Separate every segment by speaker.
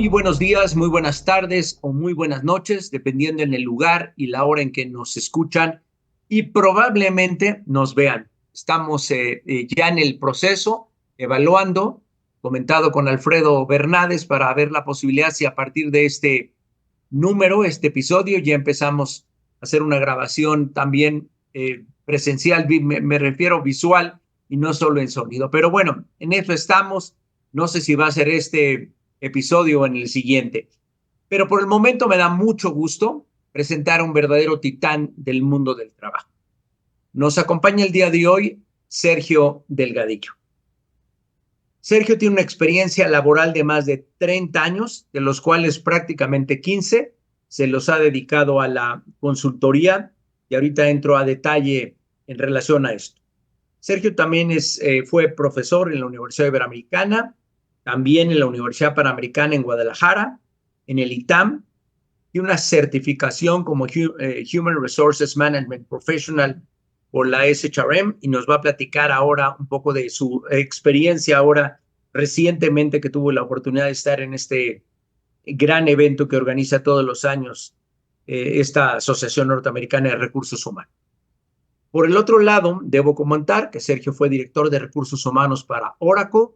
Speaker 1: Muy buenos días, muy buenas tardes o muy buenas noches, dependiendo en el lugar y la hora en que nos escuchan y probablemente nos vean. Estamos ya en el proceso, evaluando, comentado con Alfredo Bernades para ver la posibilidad si a partir de este número, este episodio, ya empezamos a hacer una grabación también presencial, me refiero visual y no solo en sonido. Pero bueno, en eso estamos. No sé si va a ser este episodio en el siguiente. Pero por el momento me da mucho gusto presentar a un verdadero titán del mundo del trabajo. Nos acompaña el día de hoy Sergio Delgadillo. Sergio tiene una experiencia laboral de más de 30 años, de los cuales prácticamente 15 se los ha dedicado a la consultoría y ahorita entro a detalle en relación a esto. Sergio también fue profesor en la Universidad Iberoamericana, también en la Universidad Panamericana en Guadalajara, en el ITAM, y una certificación como Human Resources Management Professional por la SHRM, y nos va a platicar ahora un poco de su experiencia ahora recientemente que tuvo la oportunidad de estar en este gran evento que organiza todos los años esta Asociación Norteamericana de Recursos Humanos. Por el otro lado, debo comentar que Sergio fue director de recursos humanos para Oracle.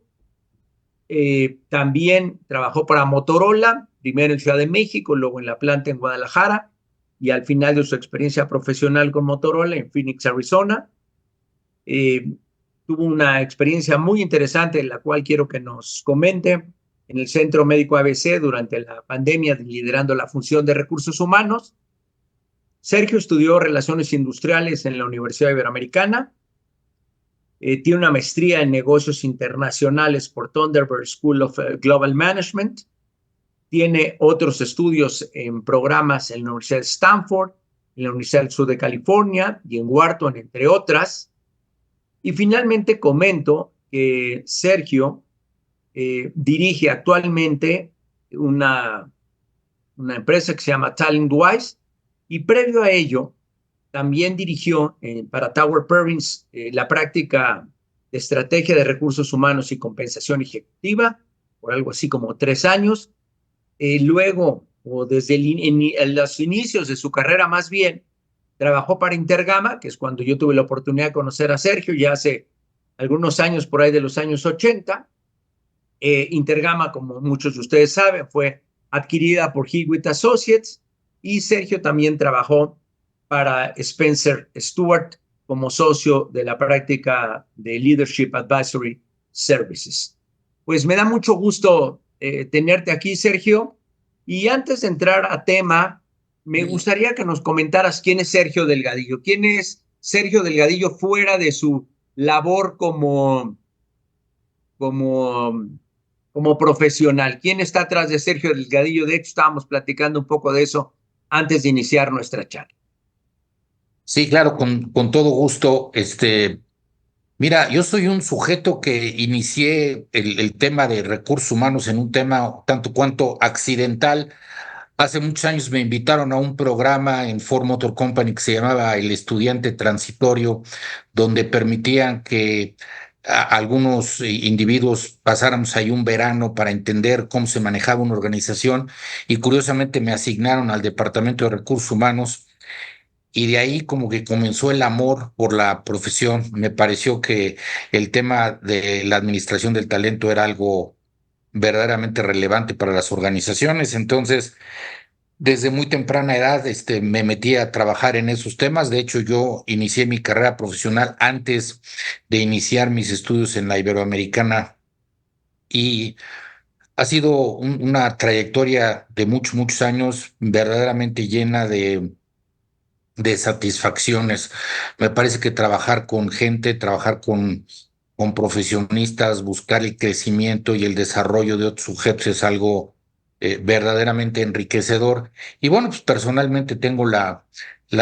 Speaker 1: También trabajó para Motorola, primero en Ciudad de México, luego en la planta en Guadalajara, y al final de su experiencia profesional con Motorola en Phoenix, Arizona. Tuvo una experiencia muy interesante, en la cual quiero que nos comente, en el Centro Médico ABC durante la pandemia, liderando la función de recursos humanos. Sergio estudió Relaciones Industriales en la Universidad Iberoamericana. Tiene una maestría en negocios internacionales por Thunderbird School of Global Management. Tiene otros estudios en programas en la Universidad de Stanford, en la Universidad del Sur de California y en Wharton, entre otras. Y finalmente comento que Sergio dirige actualmente una empresa que se llama TalentWise, y previo a ello también dirigió para Tower Perkins la práctica de estrategia de recursos humanos y compensación ejecutiva por algo así como 3 años. Luego, o desde en los inicios de su carrera más bien, trabajó para Intergama, que es cuando yo tuve la oportunidad de conocer a Sergio, ya hace algunos años, por ahí de los años 80. Intergama, como muchos de ustedes saben, fue adquirida por Hewitt Associates, y Sergio también trabajó para Spencer Stuart como socio de la práctica de Leadership Advisory Services. Pues me da mucho gusto tenerte aquí, Sergio. Y antes de entrar a tema, me gustaría que nos comentaras quién es Sergio Delgadillo. ¿Quién es Sergio Delgadillo fuera de su labor como profesional? ¿Quién está atrás de Sergio Delgadillo? De hecho, estábamos platicando un poco de eso antes de iniciar nuestra charla.
Speaker 2: Sí, claro, con todo gusto. Mira, yo soy un sujeto que inicié el tema de recursos humanos en un tema tanto cuanto accidental. Hace muchos años me invitaron a un programa en Ford Motor Company que se llamaba El Estudiante Transitorio, donde permitían que algunos individuos pasáramos ahí un verano para entender cómo se manejaba una organización, y curiosamente me asignaron al Departamento de Recursos Humanos. Y de ahí como que comenzó el amor por la profesión. Me pareció que el tema de la administración del talento era algo verdaderamente relevante para las organizaciones. Entonces, desde muy temprana edad, me metí a trabajar en esos temas. De hecho, yo inicié mi carrera profesional antes de iniciar mis estudios en la Iberoamericana, y ha sido una trayectoria de muchos años verdaderamente llena de satisfacciones. Me parece que trabajar con gente, trabajar con profesionistas, buscar el crecimiento y el desarrollo de otros sujetos es algo verdaderamente enriquecedor. Y bueno, pues personalmente tengo la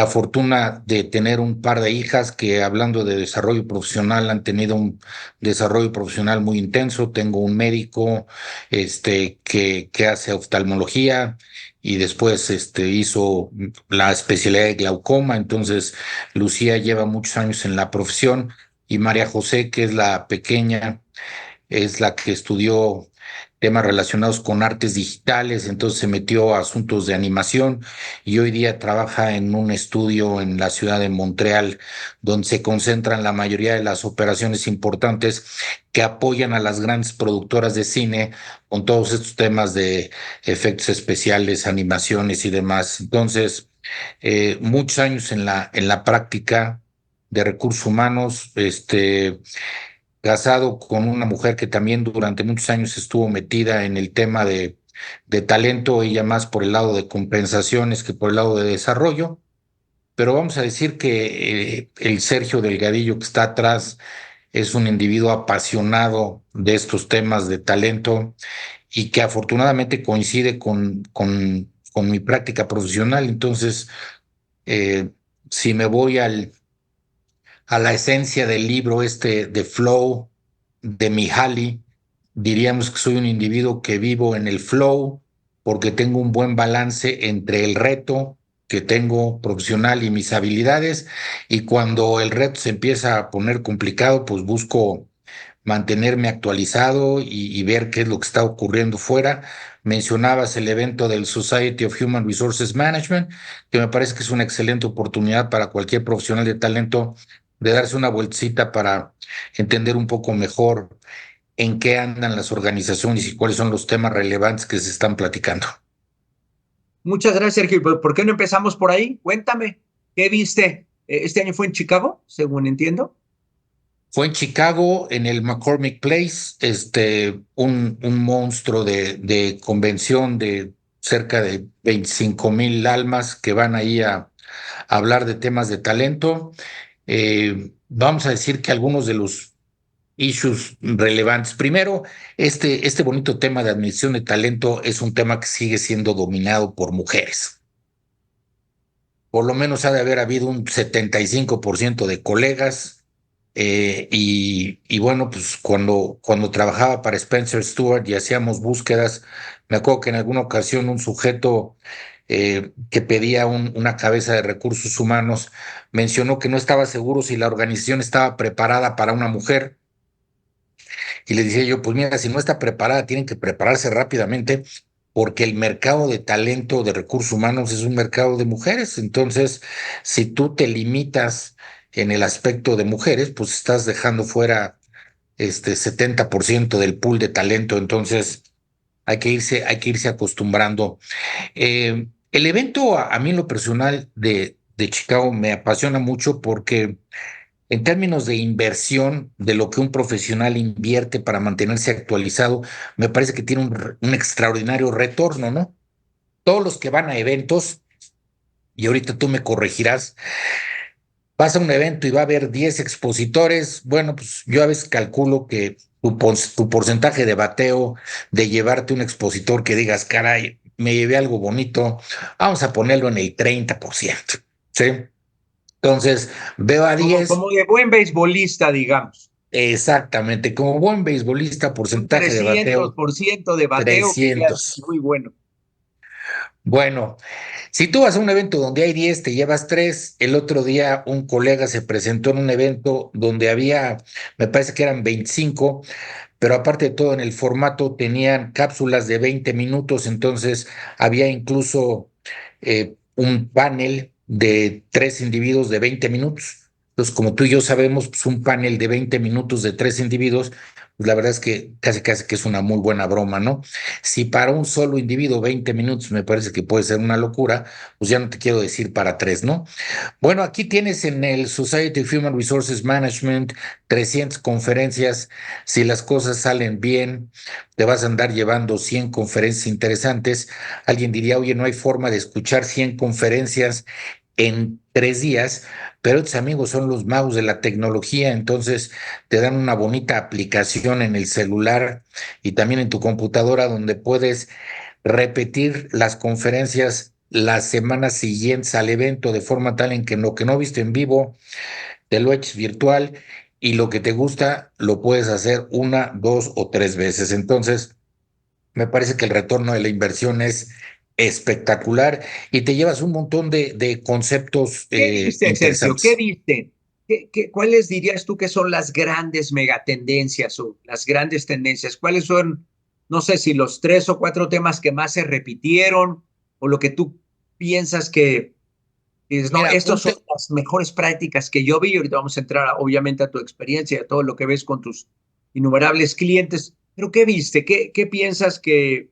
Speaker 2: fortuna de tener un par de hijas que, hablando de desarrollo profesional, han tenido un desarrollo profesional muy intenso. Tengo un médico que hace oftalmología, y después hizo la especialidad de glaucoma. Entonces, Lucía lleva muchos años en la profesión, y María José, que es la pequeña, es la que estudió temas relacionados con artes digitales, entonces se metió a asuntos de animación y hoy día trabaja en un estudio en la ciudad de Montreal, donde se concentran la mayoría de las operaciones importantes que apoyan a las grandes productoras de cine con todos estos temas de efectos especiales, animaciones y demás. Entonces, muchos años en la práctica de recursos humanos, casado con una mujer que también durante muchos años estuvo metida en el tema de talento, ella más por el lado de compensaciones que por el lado de desarrollo, pero vamos a decir que el Sergio Delgadillo que está atrás es un individuo apasionado de estos temas de talento y que afortunadamente coincide con mi práctica profesional. Entonces, eh, si me voy a la esencia del libro este de Flow de Mihaly, diríamos que soy un individuo que vivo en el flow porque tengo un buen balance entre el reto que tengo profesional y mis habilidades, y cuando el reto se empieza a poner complicado, pues busco mantenerme actualizado y ver qué es lo que está ocurriendo fuera. Mencionabas el evento del Society of Human Resources Management, que me parece que es una excelente oportunidad para cualquier profesional de talento de darse una vueltecita para entender un poco mejor en qué andan las organizaciones y cuáles son los temas relevantes que se están platicando.
Speaker 1: Muchas gracias, Sergio. ¿Por qué no empezamos por ahí? Cuéntame, ¿qué viste? ¿Este año fue en Chicago, según entiendo?
Speaker 2: Fue en Chicago, en el McCormick Place, un monstruo de convención de cerca de 25,000 almas que van ahí a hablar de temas de talento. Vamos a decir que algunos de los issues relevantes. Primero, este bonito tema de admisión de talento es un tema que sigue siendo dominado por mujeres. Por lo menos ha de haber habido un 75% de colegas, y bueno, pues cuando trabajaba para Spencer Stuart y hacíamos búsquedas, me acuerdo que en alguna ocasión un sujeto que pedía una cabeza de recursos humanos mencionó que no estaba seguro si la organización estaba preparada para una mujer. Y le decía yo, pues mira, si no está preparada, tienen que prepararse rápidamente porque el mercado de talento de recursos humanos es un mercado de mujeres. Entonces, si tú te limitas en el aspecto de mujeres, pues estás dejando fuera 70% del pool de talento. Entonces, hay que irse acostumbrando. El evento a mí en lo personal de Chicago me apasiona mucho porque en términos de inversión, de lo que un profesional invierte para mantenerse actualizado, me parece que tiene un extraordinario retorno, ¿no? Todos los que van a eventos, y ahorita tú me corregirás, vas a un evento y va a haber 10 expositores, bueno, pues yo a veces calculo que tu porcentaje de bateo, de llevarte un expositor que digas, caray, me llevé algo bonito, vamos a ponerlo en el 30%, ¿sí? Entonces, veo a
Speaker 1: Como,
Speaker 2: 10.
Speaker 1: como de buen beisbolista, digamos.
Speaker 2: Exactamente, como buen beisbolista,
Speaker 1: Un
Speaker 2: porcentaje de bateo
Speaker 1: 300% de bateo que ya es
Speaker 2: 300.
Speaker 1: muy bueno.
Speaker 2: Bueno, si tú vas a un evento donde hay 10, te llevas 3. El otro día un colega se presentó en un evento donde había, me parece que eran 25, pero aparte de todo en el formato tenían cápsulas de 20 minutos, entonces había incluso un panel de 3 individuos de 20 minutos. Entonces, como tú y yo sabemos, pues un panel de 20 minutos de 3 individuos, pues la verdad es que casi casi que es una muy buena broma, ¿no? Si para un solo individuo 20 minutos me parece que puede ser una locura, pues ya no te quiero decir para tres, ¿no? Bueno, aquí tienes en el Society of Human Resources Management 300 conferencias. Si las cosas salen bien, te vas a andar llevando 100 conferencias interesantes. Alguien diría, oye, no hay forma de escuchar 100 conferencias en 3 días, pero estos amigos son los magos de la tecnología, entonces te dan una bonita aplicación en el celular y también en tu computadora donde puedes repetir las conferencias las semanas siguientes al evento de forma tal en que lo que no viste en vivo te lo eches virtual y lo que te gusta lo puedes hacer una, dos o tres veces. Entonces, me parece que el retorno de la inversión es espectacular y te llevas un montón de conceptos
Speaker 1: ¿Qué viste, Sergio? ¿Qué
Speaker 2: interesantes.
Speaker 1: viste? ¿Cuáles dirías tú que son las grandes megatendencias o las grandes tendencias? ¿Cuáles son? no sé si los 3 o 4 temas que más se repitieron o lo que tú piensas que dices, no,
Speaker 2: Mira,
Speaker 1: estas son las mejores prácticas que yo vi. Y ahorita vamos a entrar, obviamente, a tu experiencia, a todo lo que ves con tus innumerables clientes. Pero ¿qué viste? ¿Qué piensas que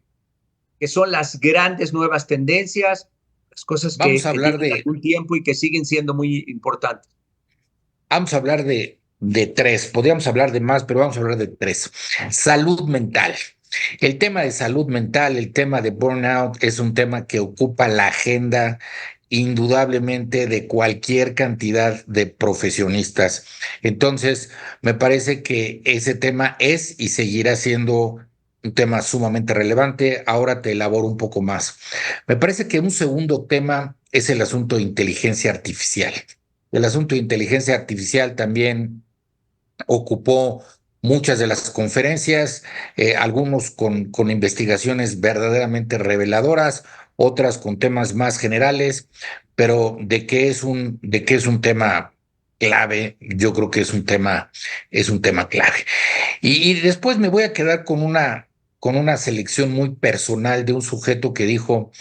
Speaker 1: son las grandes nuevas tendencias, las cosas
Speaker 2: vamos a
Speaker 1: que
Speaker 2: hablar
Speaker 1: tienen
Speaker 2: de,
Speaker 1: algún tiempo y que siguen siendo muy importantes?
Speaker 2: vamos a hablar de tres. Podríamos hablar de más, pero vamos a hablar de tres. Salud mental. El tema de salud mental, el tema de burnout es un tema que ocupa la agenda indudablemente de cualquier cantidad de profesionistas. Entonces, me parece que ese tema es y seguirá siendo un tema sumamente relevante. Ahora te elaboro un poco más. Me parece que un segundo tema es el asunto de inteligencia artificial. El asunto de inteligencia artificial también ocupó muchas de las conferencias, algunos con investigaciones verdaderamente reveladoras, otras con temas más generales, pero de qué es un tema clave, yo creo que es un tema clave. Y después me voy a quedar con una selección muy personal de un sujeto que dijo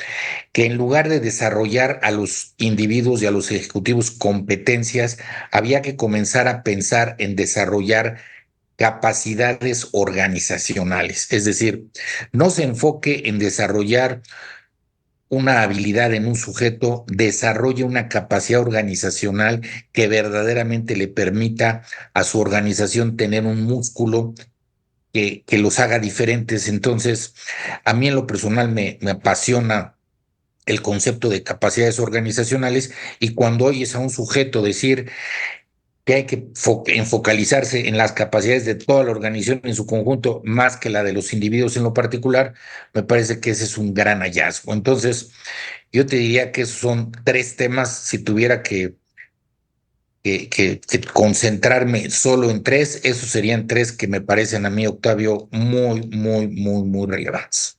Speaker 2: que en lugar de desarrollar a los individuos y a los ejecutivos competencias, había que comenzar a pensar en desarrollar capacidades organizacionales. Es decir, no se enfoque en desarrollar una habilidad en un sujeto, desarrolle una capacidad organizacional que verdaderamente le permita a su organización tener un músculo que los haga diferentes. Entonces, a mí en lo personal me apasiona el concepto de capacidades organizacionales, y cuando oyes a un sujeto decir que hay que enfocalizarse en las capacidades de toda la organización en su conjunto más que la de los individuos en lo particular, me parece que ese es un gran hallazgo. Entonces, yo te diría que esos son tres temas. Si tuviera que concentrarme solo en tres, esos serían tres que me parecen a mí, Octavio, muy relevantes.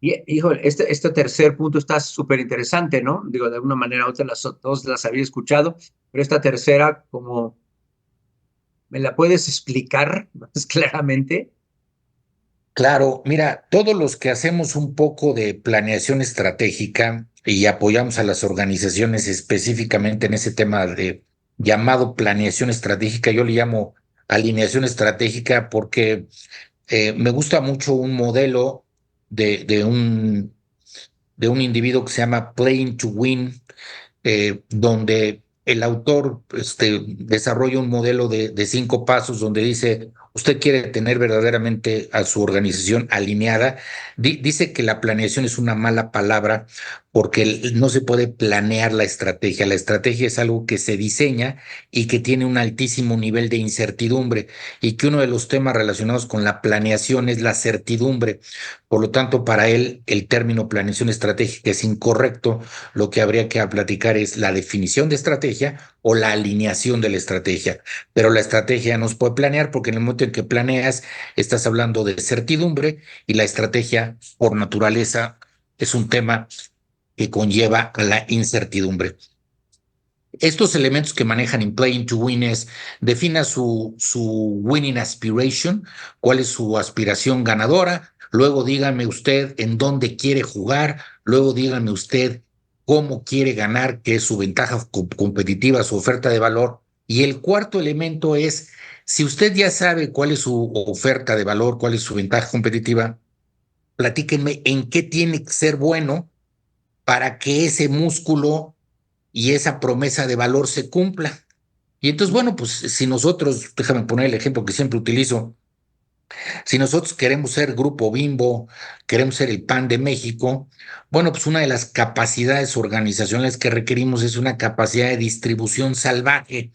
Speaker 1: Y, híjole, este tercer punto está súper interesante, ¿no? Digo, de alguna manera otra las dos las había escuchado, pero esta tercera, como, ¿me la puedes explicar más claramente?
Speaker 2: Claro, mira, todos los que hacemos un poco de planeación estratégica y apoyamos a las organizaciones específicamente en ese tema de llamado planeación estratégica, yo le llamo alineación estratégica porque me gusta mucho un modelo de, de un, de un individuo que se llama Playing to Win, donde el autor desarrolla un modelo de 5 pasos donde dice, usted quiere tener verdaderamente a su organización alineada. Dice que la planeación es una mala palabra porque no se puede planear la estrategia. La estrategia es algo que se diseña y que tiene un altísimo nivel de incertidumbre, y que uno de los temas relacionados con la planeación es la certidumbre. Por lo tanto, para él, el término planeación estratégica es incorrecto. Lo que habría que platicar es la definición de estrategia o la alineación de la estrategia. Pero la estrategia no se puede planear porque en el momento en que planeas estás hablando de certidumbre, y la estrategia por naturaleza es un tema que conlleva a la incertidumbre. Estos elementos que manejan en Playing to Win es, defina su winning aspiration, cuál es su aspiración ganadora, luego dígame usted en dónde quiere jugar, luego dígame usted cómo quiere ganar, qué es su ventaja competitiva, su oferta de valor. Y el cuarto elemento es, si usted ya sabe cuál es su oferta de valor, cuál es su ventaja competitiva, platíquenme en qué tiene que ser bueno para que ese músculo y esa promesa de valor se cumpla. Y entonces, bueno, pues si nosotros, déjame poner el ejemplo que siempre utilizo, si nosotros queremos ser Grupo Bimbo, queremos ser el PAN de México, bueno, pues una de las capacidades organizacionales que requerimos es una capacidad de distribución salvaje.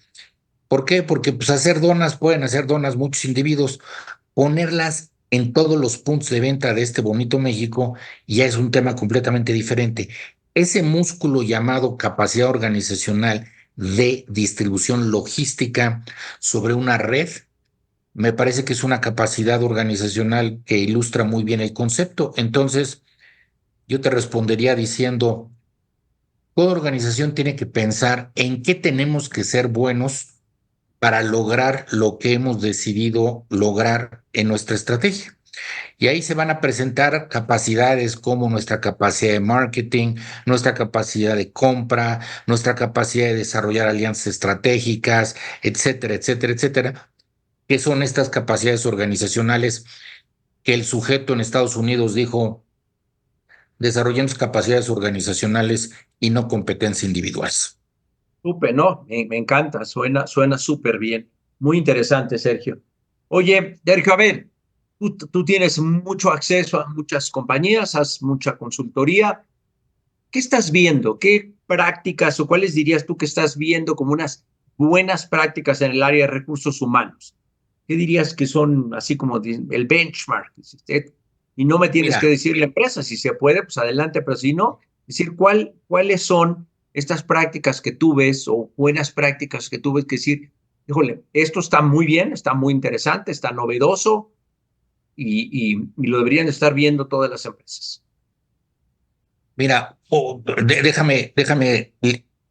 Speaker 2: ¿Por qué? Porque pues hacer donas, pueden hacer donas muchos individuos, ponerlas en todos los puntos de venta de este bonito México ya es un tema completamente diferente. Ese músculo llamado capacidad organizacional de distribución logística sobre una red, me parece que es una capacidad organizacional que ilustra muy bien el concepto. Entonces, yo te respondería diciendo, toda organización tiene que pensar en qué tenemos que ser buenos para lograr lo que hemos decidido lograr en nuestra estrategia. Y ahí se van a presentar capacidades como nuestra capacidad de marketing, nuestra capacidad de compra, nuestra capacidad de desarrollar alianzas estratégicas, etcétera, etcétera, etcétera, que son estas capacidades organizacionales que el sujeto en Estados Unidos dijo, desarrollemos capacidades organizacionales y no competencia individuales.
Speaker 1: Súper, no, me encanta, suena súper bien. Muy interesante, Sergio. Oye, Sergio, a ver, tú tienes mucho acceso a muchas compañías, haz mucha consultoría. ¿Qué estás viendo? ¿Qué prácticas o cuáles dirías tú que estás viendo como unas buenas prácticas en el área de recursos humanos? ¿Qué dirías que son así como el benchmark? Y no me tienes que
Speaker 2: Mira,
Speaker 1: decir la empresa, si se puede, pues adelante, pero si no, decir cuáles son estas prácticas que tú ves o buenas prácticas que tú ves que decir, híjole, esto está muy bien, está muy interesante, está novedoso y lo deberían estar viendo todas las empresas.
Speaker 2: mira, déjame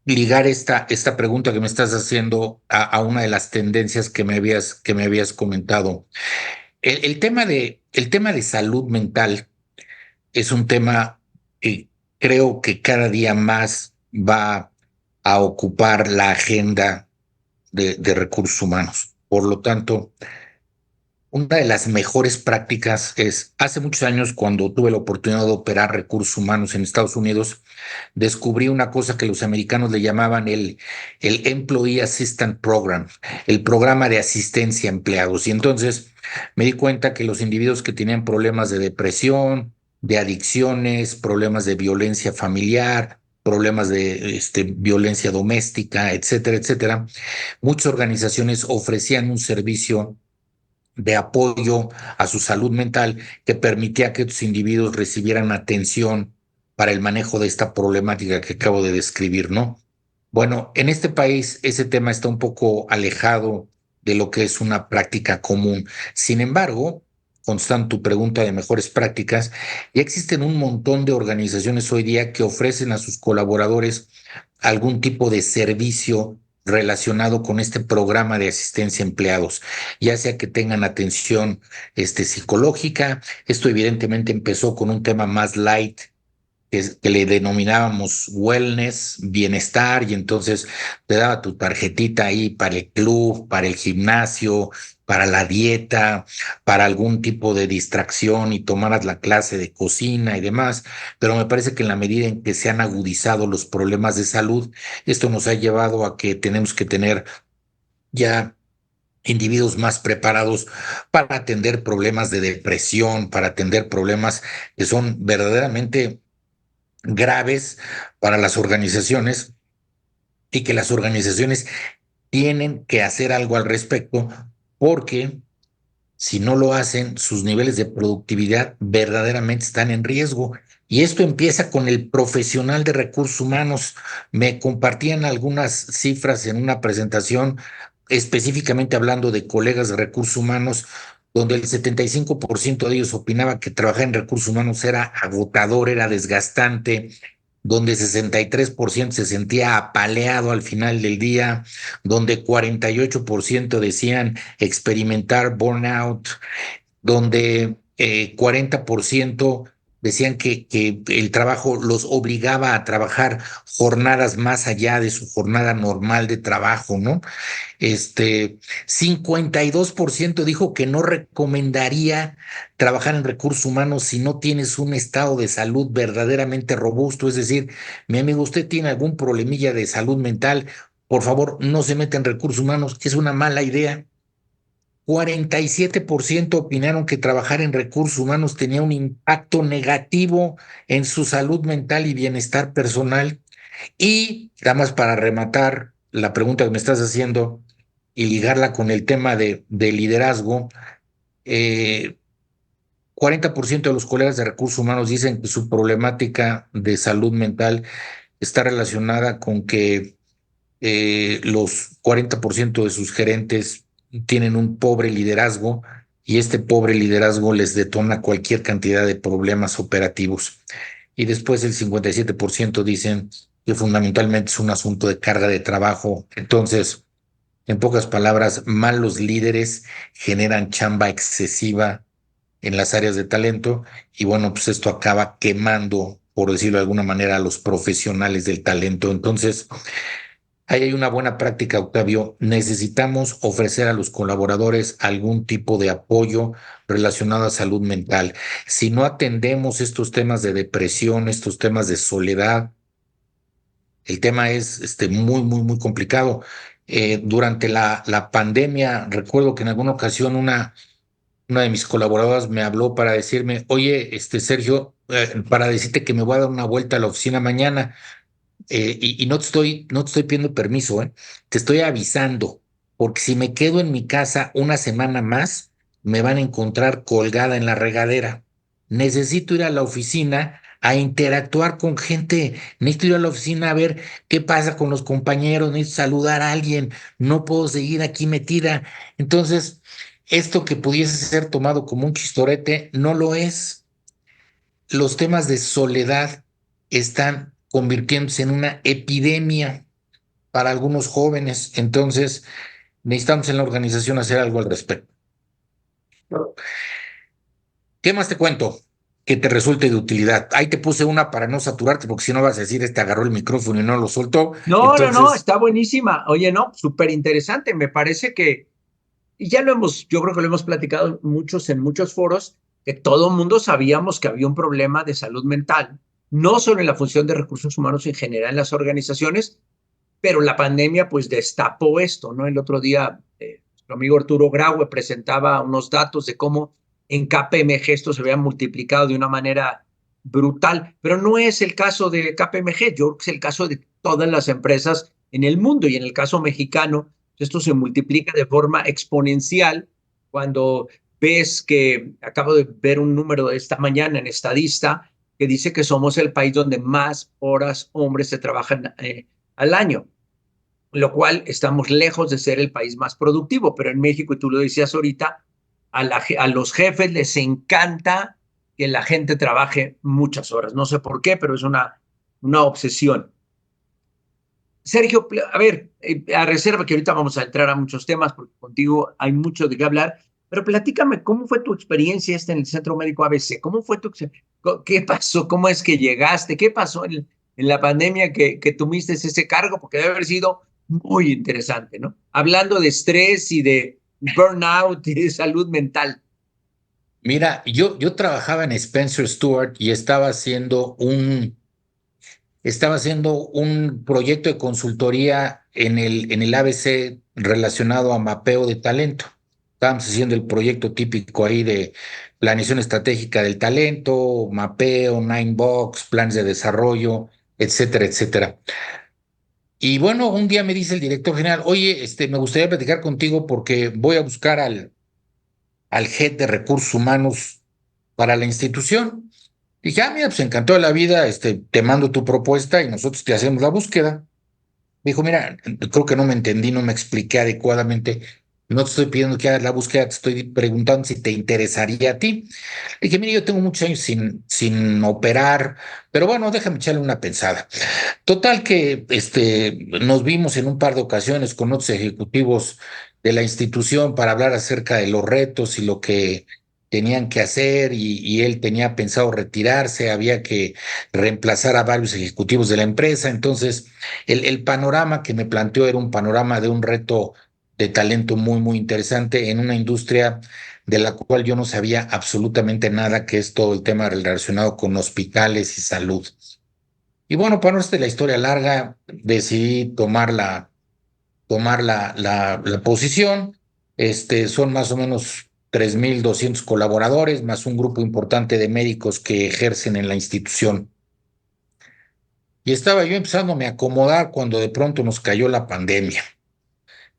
Speaker 2: ligar esta pregunta que me estás haciendo a una de las tendencias que me habías comentado. El tema de salud mental es un tema que creo que cada día más va a ocupar la agenda de recursos humanos. Por lo tanto, una de las mejores prácticas es, hace muchos años, cuando tuve la oportunidad de operar recursos humanos en Estados Unidos, descubrí una cosa que los americanos le llamaban el Employee Assistant Program, el programa de asistencia a empleados. Y entonces me di cuenta que los individuos que tenían problemas de depresión, de adicciones, problemas de violencia familiar, problemas de violencia doméstica, etcétera, etcétera, muchas organizaciones ofrecían un servicio de apoyo a su salud mental que permitía que estos individuos recibieran atención para el manejo de esta problemática que acabo de describir, ¿no? Bueno, en este país ese tema está un poco alejado de lo que es una práctica común. Sin embargo, contestando tu pregunta de mejores prácticas, ya existen un montón de organizaciones hoy día que ofrecen a sus colaboradores algún tipo de servicio relacionado con este programa de asistencia a empleados, ya sea que tengan atención psicológica. Esto evidentemente empezó con un tema más light que le denominábamos wellness, bienestar, y entonces te daba tu tarjetita ahí para el club, para el gimnasio, para la dieta, para algún tipo de distracción y tomaras la clase de cocina y demás. Pero me parece que en la medida en que se han agudizado los problemas de salud, esto nos ha llevado a que tenemos que tener ya individuos más preparados para atender problemas de depresión, para atender problemas que son verdaderamente graves para las organizaciones y que las organizaciones tienen que hacer algo al respecto porque si no lo hacen, sus niveles de productividad verdaderamente están en riesgo. Y esto empieza con el profesional de recursos humanos. Me compartían algunas cifras en una presentación, específicamente hablando de colegas de recursos humanos, donde el 75% de ellos opinaba que trabajar en recursos humanos era agotador, era desgastante, donde 63% se sentía apaleado al final del día, donde 48% decían experimentar burnout, donde 40% decían que el trabajo los obligaba a trabajar jornadas más allá de su jornada normal de trabajo, ¿no? 52% dijo que no recomendaría trabajar en recursos humanos si no tienes un estado de salud verdaderamente robusto. Es decir, mi amigo, usted tiene algún problemilla de salud mental, por favor, no se meta en recursos humanos, es una mala idea. 47% opinaron que trabajar en recursos humanos tenía un impacto negativo en su salud mental y bienestar personal. Y, nada más para rematar la pregunta que me estás haciendo y ligarla con el tema de liderazgo, eh, 40% de los colegas de recursos humanos dicen que su problemática de salud mental está relacionada con que los 40% de sus gerentes tienen un pobre liderazgo y este pobre liderazgo les detona cualquier cantidad de problemas operativos. Y después el 57% dicen que fundamentalmente es un asunto de carga de trabajo. Entonces, en pocas palabras, malos líderes generan chamba excesiva en las áreas de talento y bueno, pues esto acaba quemando, por decirlo de alguna manera, a los profesionales del talento. Entonces, ahí hay una buena práctica, Octavio. Necesitamos ofrecer a los colaboradores algún tipo de apoyo relacionado a salud mental. Si no atendemos estos temas de depresión, estos temas de soledad, el tema es muy, muy, muy complicado. Durante la pandemia, recuerdo que en alguna ocasión una de mis colaboradoras me habló para decirme, oye, Sergio, para decirte que me voy a dar una vuelta a la oficina mañana. Y no te estoy pidiendo permiso, ¿eh? Te estoy avisando, porque si me quedo en mi casa una semana más, me van a encontrar colgada en la regadera. Necesito ir a la oficina a interactuar con gente, necesito ir a la oficina a ver qué pasa con los compañeros, necesito saludar a alguien, no puedo seguir aquí metida. Entonces, esto que pudiese ser tomado como un chistorete, no lo es. Los temas de soledad están convirtiéndose en una epidemia para algunos jóvenes. Entonces, necesitamos en la organización hacer algo al respecto. ¿Qué más te cuento que te resulte de utilidad? Ahí te puse una para no saturarte, porque si no vas a decir, agarró el micrófono y no lo soltó.
Speaker 1: No, no, no,
Speaker 2: Entonces,
Speaker 1: está buenísima. Oye, no, súper interesante. Me parece que, y ya lo hemos, yo creo que lo hemos platicado muchos en muchos foros, que todo el mundo sabíamos que había un problema de salud mental, no solo en la función de recursos humanos en general en las organizaciones, pero la pandemia pues destapó esto, ¿no? El otro día, nuestro amigo Arturo Graue presentaba unos datos de cómo en KPMG esto se había multiplicado de una manera brutal, pero no es el caso de KPMG, yo creo que es el caso de todas las empresas en el mundo y en el caso mexicano, esto se multiplica de forma exponencial cuando ves que acabo de ver un número de esta mañana en Estadista que dice que somos el país donde más horas hombres se trabajan al año, lo cual estamos lejos de ser el país más productivo, pero en México, y tú lo decías ahorita, a los jefes les encanta que la gente trabaje muchas horas. No sé por qué, pero es una obsesión. Sergio, a ver, a reserva que ahorita vamos a entrar a muchos temas, porque contigo hay mucho de qué hablar, pero platícame, ¿cómo fue tu experiencia en el Centro Médico ABC? ¿Cómo fue qué pasó? ¿Cómo es que llegaste? ¿Qué pasó en la pandemia que tuviste ese cargo? Porque debe haber sido muy interesante, ¿no? Hablando de estrés y de burnout y de salud mental.
Speaker 2: mira, yo trabajaba en Spencer Stuart y estaba haciendo un proyecto de consultoría en el ABC relacionado a mapeo de talento. Estábamos haciendo el proyecto típico ahí de planeación estratégica del talento, mapeo, nine box, planes de desarrollo, etcétera, etcétera. Y bueno, un día me dice el director general, oye, me gustaría platicar contigo porque voy a buscar al head de recursos humanos para la institución. Dije, mira, pues encantó de la vida, te mando tu propuesta y nosotros te hacemos la búsqueda. Me dijo, mira, creo que no me entendí, no me expliqué adecuadamente. No te estoy pidiendo que hagas la búsqueda, te estoy preguntando si te interesaría a ti. Le dije, mire, yo tengo muchos años sin operar, pero bueno, déjame echarle una pensada. Total que nos vimos en un par de ocasiones con otros ejecutivos de la institución para hablar acerca de los retos y lo que tenían que hacer y él tenía pensado retirarse, había que reemplazar a varios ejecutivos de la empresa. Entonces, el panorama que me planteó era un panorama de un reto de talento muy, muy interesante en una industria de la cual yo no sabía absolutamente nada, que es todo el tema relacionado con hospitales y salud. Y bueno, para no hacer la historia larga, decidí tomar la posición. Son más o menos 3.200 colaboradores, más un grupo importante de médicos que ejercen en la institución. Y estaba yo empezándome a acomodar cuando de pronto nos cayó la pandemia.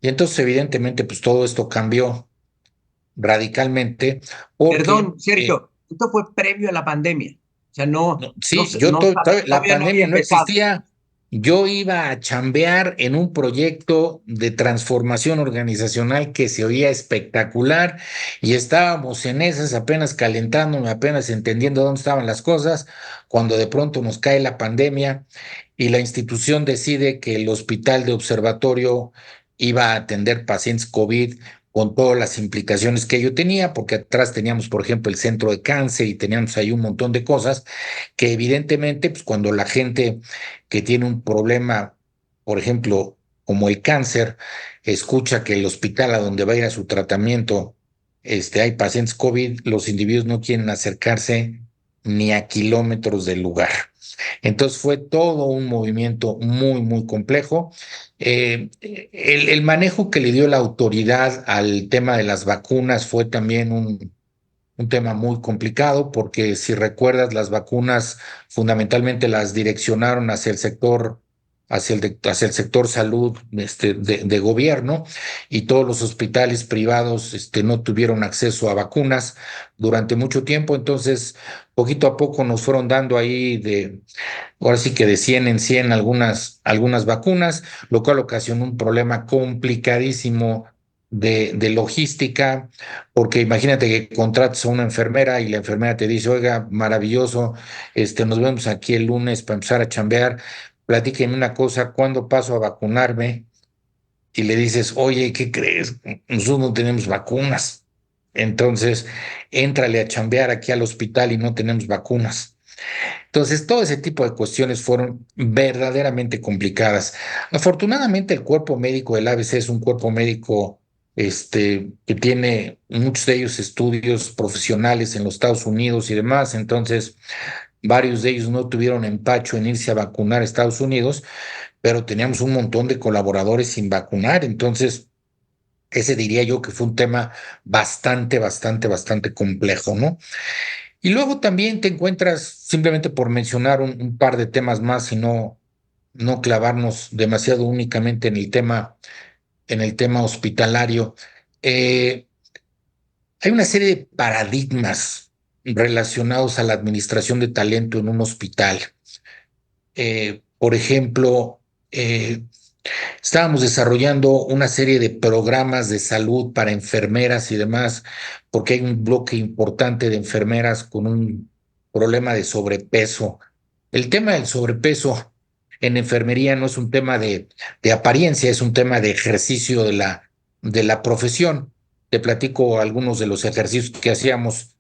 Speaker 2: Y entonces, evidentemente, pues todo esto cambió radicalmente porque,
Speaker 1: Perdón, Sergio, esto fue previo a la pandemia. O sea,
Speaker 2: no, sí, la
Speaker 1: todavía no había
Speaker 2: pandemia no
Speaker 1: empezado.
Speaker 2: existía. Yo iba a chambear en un proyecto de transformación organizacional que se oía espectacular y estábamos en esas apenas calentándome, apenas entendiendo dónde estaban las cosas, cuando de pronto nos cae la pandemia y la institución decide que el hospital de observatorio iba a atender pacientes COVID con todas las implicaciones que ello tenía, porque atrás teníamos, por ejemplo, el centro de cáncer y teníamos ahí un montón de cosas que evidentemente, pues cuando la gente que tiene un problema, por ejemplo, como el cáncer, escucha que el hospital a donde va a ir a su tratamiento, hay pacientes COVID, los individuos no quieren acercarse ni a kilómetros del lugar. Entonces fue todo un movimiento muy, muy complejo. El manejo que le dio la autoridad al tema de las vacunas fue también un tema muy complicado porque si recuerdas, las vacunas fundamentalmente las direccionaron hacia el sector, hacia el sector salud de gobierno y todos los hospitales privados no tuvieron acceso a vacunas durante mucho tiempo. Entonces, poquito a poco nos fueron dando ahí ahora sí que de 100 en 100 algunas vacunas, lo cual ocasionó un problema complicadísimo de logística, porque imagínate que contratas a una enfermera y la enfermera te dice, oiga, maravilloso, nos vemos aquí el lunes para empezar a chambear, platíquenme una cosa, ¿cuándo paso a vacunarme? Y le dices, oye, ¿qué crees? Nosotros no tenemos vacunas. Entonces, éntrale a chambear aquí al hospital y no tenemos vacunas. Entonces, todo ese tipo de cuestiones fueron verdaderamente complicadas. Afortunadamente, el cuerpo médico del ABC es un cuerpo médico que tiene muchos de ellos estudios profesionales en los Estados Unidos y demás. Entonces, varios de ellos no tuvieron empacho en irse a vacunar a Estados Unidos, pero teníamos un montón de colaboradores sin vacunar. Entonces, ese diría yo que fue un tema bastante complejo, ¿no? Y luego también te encuentras, simplemente por mencionar un par de temas más y no clavarnos demasiado únicamente en el tema hospitalario. eh, Hay una serie de paradigmas relacionados a la administración de talento en un hospital. Por ejemplo, eh, estábamos desarrollando una serie de programas de salud para enfermeras y demás, porque hay un bloque importante de enfermeras con un problema de sobrepeso. El tema del sobrepeso en enfermería no es un tema de apariencia, es un tema de ejercicio de la profesión. Te platico algunos de los ejercicios que hacíamos.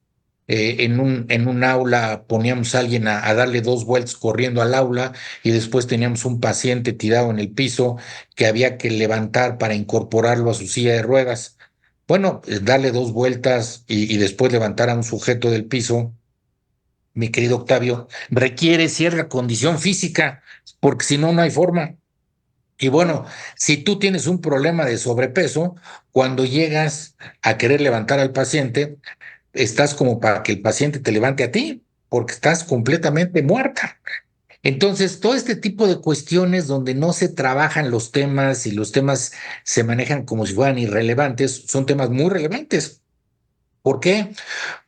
Speaker 2: En un aula poníamos a alguien a darle 2 vueltas corriendo al aula y después teníamos un paciente tirado en el piso que había que levantar para incorporarlo a su silla de ruedas. Bueno, darle 2 vueltas y después levantar a un sujeto del piso, mi querido Octavio, requiere cierta condición física, porque si no, no hay forma. Y bueno, si tú tienes un problema de sobrepeso, cuando llegas a querer levantar al paciente, estás como para que el paciente te levante a ti, porque estás completamente muerta. Entonces, todo este tipo de cuestiones donde no se trabajan los temas y los temas se manejan como si fueran irrelevantes, son temas muy relevantes. ¿Por qué?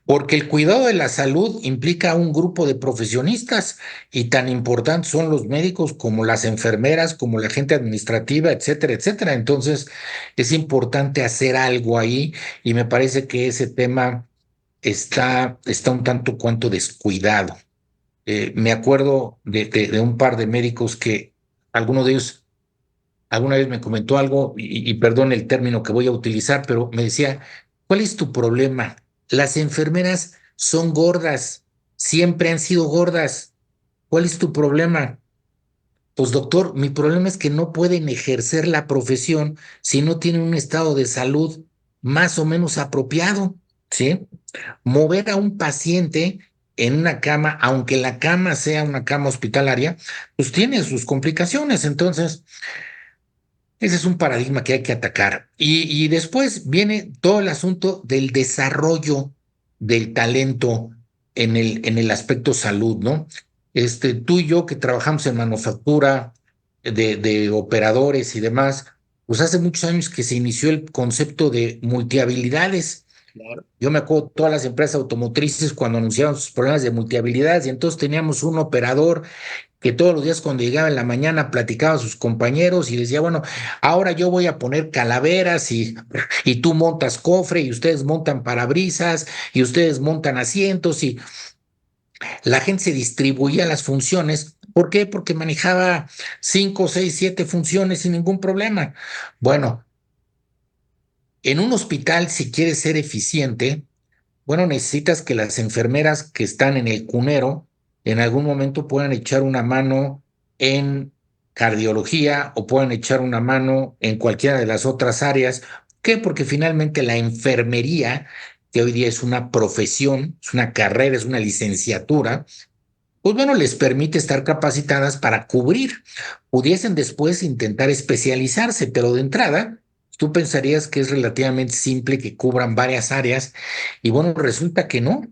Speaker 2: Porque el cuidado de la salud implica un grupo de profesionistas y tan importantes son los médicos como las enfermeras, como la gente administrativa, etcétera, etcétera. Entonces, es importante hacer algo ahí y me parece que ese tema está un tanto cuanto descuidado. Me acuerdo de un par de médicos que alguno de ellos alguna vez me comentó algo, y perdón el término que voy a utilizar, pero me decía, ¿cuál es tu problema? Las enfermeras son gordas, siempre han sido gordas. ¿Cuál es tu problema? Pues doctor, mi problema es que no pueden ejercer la profesión si no tienen un estado de salud más o menos apropiado, ¿sí? Mover a un paciente en una cama, aunque la cama sea una cama hospitalaria, pues tiene sus complicaciones. Entonces, ese es un paradigma que hay que atacar. Y después viene todo el asunto del desarrollo del talento en el aspecto salud, ¿no? Tú y yo que trabajamos en manufactura de operadores y demás, pues hace muchos años que se inició el concepto de multihabilidades.
Speaker 1: Claro.
Speaker 2: Yo me acuerdo todas las empresas automotrices cuando anunciaron sus problemas de multihabilidades y entonces teníamos un operador que todos los días cuando llegaba en la mañana platicaba a sus compañeros y decía, bueno, ahora yo voy a poner calaveras y tú montas cofre y ustedes montan parabrisas y ustedes montan asientos y la gente se distribuía las funciones. ¿Por qué? Porque manejaba 5, 6, 7 funciones sin ningún problema. Bueno, En un hospital, si quieres ser eficiente, bueno, necesitas que las enfermeras que están en el cunero en algún momento puedan echar una mano en cardiología o puedan echar una mano en cualquiera de las otras áreas. ¿Qué? Porque finalmente la enfermería, que hoy día es una profesión, es una carrera, es una licenciatura, pues bueno, les permite estar capacitadas para cubrir. Pudiesen después intentar especializarse, pero de entrada, tú pensarías que es relativamente simple que cubran varias áreas y bueno, resulta que no.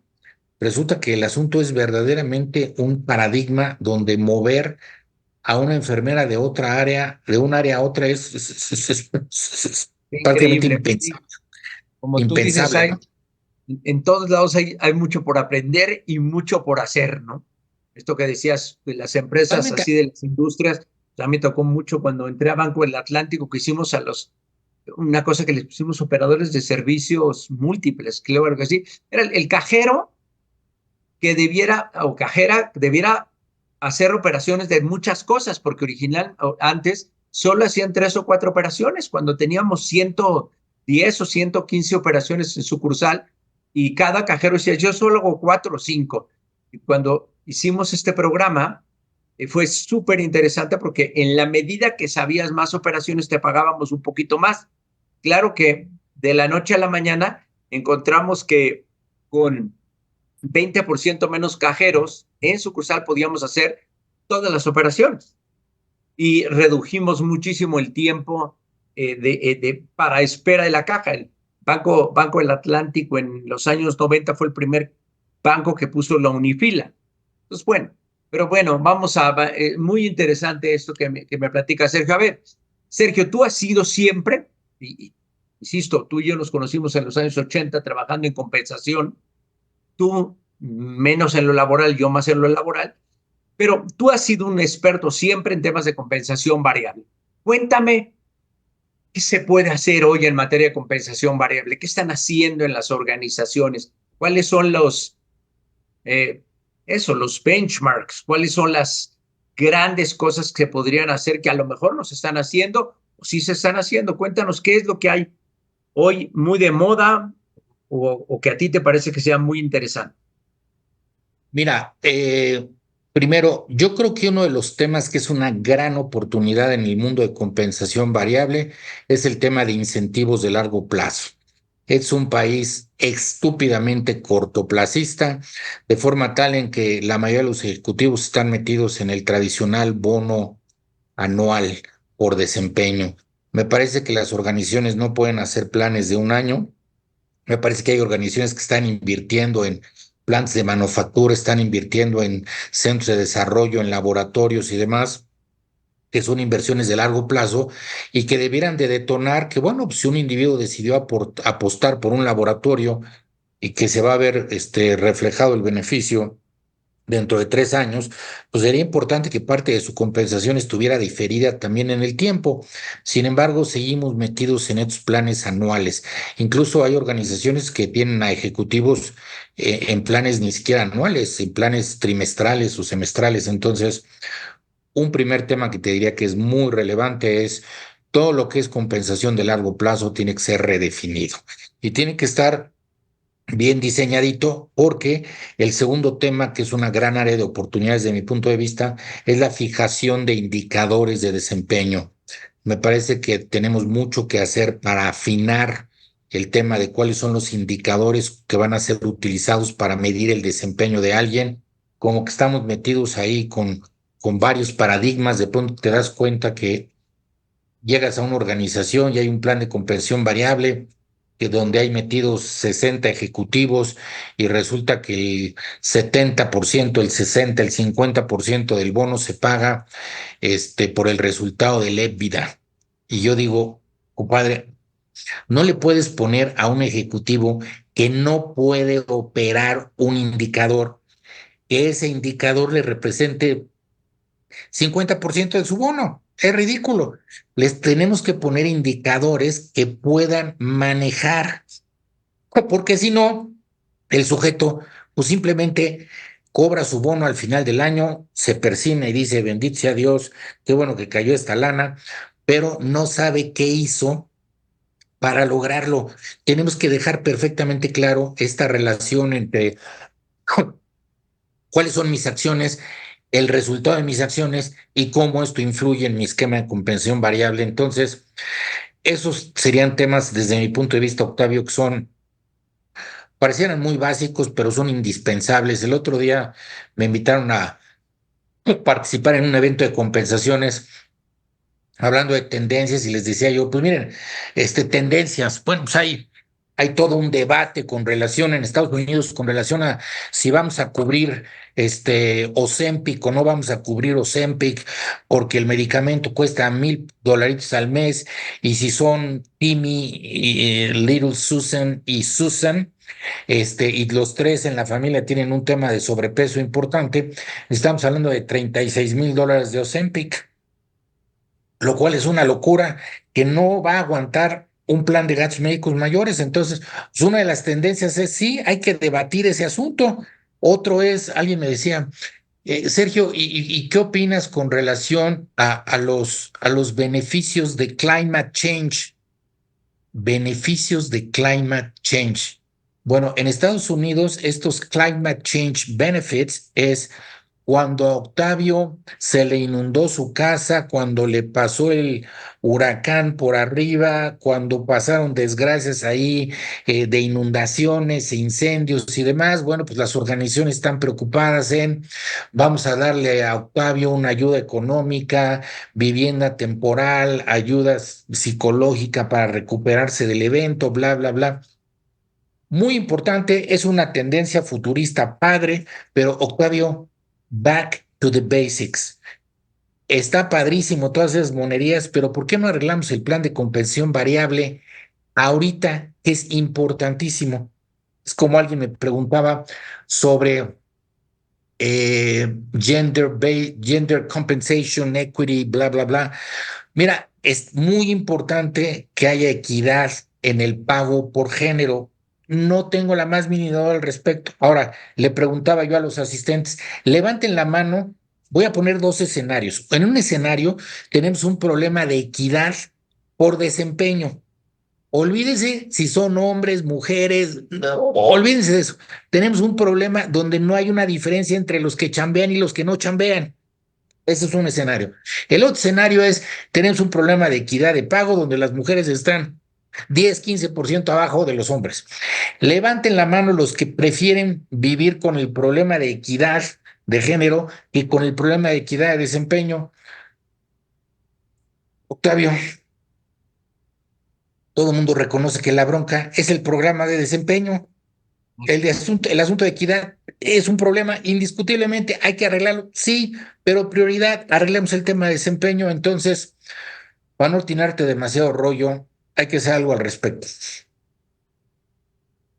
Speaker 2: Resulta que el asunto es verdaderamente un paradigma donde mover a una enfermera de otra área, de un área a otra, es prácticamente
Speaker 1: Increíble.
Speaker 2: impensable.
Speaker 1: Como tú dices,
Speaker 2: Impensable, ¿no?
Speaker 1: en todos lados hay mucho por aprender y mucho por hacer, ¿no? Esto que decías de las empresas,
Speaker 2: Totalmente.
Speaker 1: así de las industrias, ya me tocó mucho cuando entré a Banco del Atlántico, que hicimos una cosa que les pusimos operadores de servicios múltiples, creo que sí. Era el cajero que debiera, o cajera, debiera hacer operaciones de muchas cosas, porque antes solo hacían 3 o 4 operaciones, cuando teníamos 110 o 115 operaciones en sucursal, y cada cajero decía, yo solo hago 4 o 5. Y cuando hicimos este programa, fue súper interesante porque en la medida que sabías más operaciones, te pagábamos un poquito más. Claro que de la noche a la mañana encontramos que con 20% menos cajeros en sucursal podíamos hacer todas las operaciones y redujimos muchísimo el tiempo para espera de la caja. El Banco del Atlántico en los años 90 fue el primer banco que puso la unifila. Entonces, bueno, pero bueno, muy interesante esto que me platica Sergio. A ver, Sergio, tú has sido siempre, insisto, tú y yo nos conocimos en los años 80 trabajando en compensación, tú menos en lo laboral, yo más en lo laboral, pero tú has sido un experto siempre en temas de compensación variable. Cuéntame qué se puede hacer hoy en materia de compensación variable, qué están haciendo en las organizaciones, cuáles son eh, los benchmarks, cuáles son las grandes cosas que se podrían hacer que a lo mejor no se están haciendo o sí se están haciendo. Cuéntanos qué es lo que hay hoy muy de moda o que a ti te parece que sea muy interesante.
Speaker 2: Mira, primero, yo creo que uno de los temas que es una gran oportunidad en el mundo de compensación variable es el tema de incentivos de largo plazo. Es un país estúpidamente cortoplacista, de forma tal en que la mayoría de los ejecutivos están metidos en el tradicional bono anual por desempeño. Me parece que las organizaciones no pueden hacer planes de un año. Me parece que hay organizaciones que están invirtiendo en plantas de manufactura, están invirtiendo en centros de desarrollo, en laboratorios y demás, que son inversiones de largo plazo y que debieran de detonar que, bueno, pues, si un individuo decidió apostar por un laboratorio y que se va a ver reflejado el beneficio dentro de 3 años, pues sería importante que parte de su compensación estuviera diferida también en el tiempo. Sin embargo, seguimos metidos en estos planes anuales. Incluso hay organizaciones que tienen a ejecutivos en planes ni siquiera anuales, en planes trimestrales o semestrales. Entonces, un primer tema que te diría que es muy relevante es todo lo que es compensación de largo plazo tiene que ser redefinido y tiene que estar bien diseñadito, porque el segundo tema, que es una gran área de oportunidades de mi punto de vista, es la fijación de indicadores de desempeño. Me parece que tenemos mucho que hacer para afinar el tema de cuáles son los indicadores que van a ser utilizados para medir el desempeño de alguien. Como que estamos metidos ahí con varios paradigmas, de pronto te das cuenta que llegas a una organización y hay un plan de compensación variable que donde hay metidos 60 ejecutivos y resulta que el 70%, el 60, el 50% del bono se paga por el resultado del EBITDA. Y yo digo, compadre, no le puedes poner a un ejecutivo que no puede operar un indicador, que ese indicador le represente 50% de su bono. Es ridículo. Les tenemos que poner indicadores que puedan manejar, porque si no, el sujeto pues simplemente cobra su bono al final del año, se persina y dice, bendito sea Dios, qué bueno que cayó esta lana, pero no sabe qué hizo Para lograrlo, tenemos que dejar perfectamente claro esta relación entre cuáles son mis acciones, el resultado de mis acciones y cómo esto influye en mi esquema de compensación variable. Entonces, esos serían temas desde mi punto de vista, Octavio, que parecieran muy básicos, pero son indispensables. El otro día me invitaron a participar en un evento de compensaciones hablando de tendencias y les decía yo, pues miren, tendencias, bueno, pues hay todo un debate con relación en Estados Unidos, con relación a si vamos a cubrir Ozempic o no vamos a cubrir Ozempic, porque el medicamento cuesta $1,000 al mes, y si son Timmy, Little Susan y Susan, y los tres en la familia tienen un tema de sobrepeso importante, estamos hablando de $36,000 de Ozempic, lo cual es una locura que no va a aguantar un plan de gastos médicos mayores. Entonces, pues una de las tendencias es sí, hay que debatir ese asunto. Otro es, alguien me decía, Sergio, ¿y qué opinas con relación a los beneficios de climate change? Beneficios de climate change. Bueno, en Estados Unidos, estos climate change benefits es cuando a Octavio se le inundó su casa, cuando le pasó el huracán por arriba, cuando pasaron desgracias ahí, de inundaciones e incendios y demás. Bueno, pues las organizaciones están preocupadas en, vamos a darle a Octavio una ayuda económica, vivienda temporal, ayuda psicológica para recuperarse del evento, bla, bla, bla. Muy importante, es una tendencia futurista padre, pero Octavio, back to the basics. Está padrísimo todas esas monerías, pero ¿por qué no arreglamos el plan de compensación variable ahorita, que es importantísimo? Es como alguien me preguntaba sobre gender compensation, equity, bla, bla, bla. Mira, es muy importante que haya equidad en el pago por género. No tengo la más mínima duda al respecto. Ahora, le preguntaba yo a los asistentes, levanten la mano, voy a poner dos escenarios. En un escenario tenemos un problema de equidad por desempeño. Olvídense si son hombres, mujeres, no, olvídense de eso. Tenemos un problema donde no hay una diferencia entre los que chambean y los que no chambean. Ese es un escenario. El otro escenario es, tenemos un problema de equidad de pago donde las mujeres están 10, 15% abajo de los hombres. Levanten la mano los que prefieren vivir con el problema de equidad de género y con el problema de equidad de desempeño. Octavio, todo el mundo reconoce que la bronca es el programa de desempeño. El asunto de equidad es un problema, indiscutiblemente hay que arreglarlo, sí, pero prioridad, arreglemos el tema de desempeño. Entonces, para no tirarte demasiado rollo, hay que hacer algo al respecto.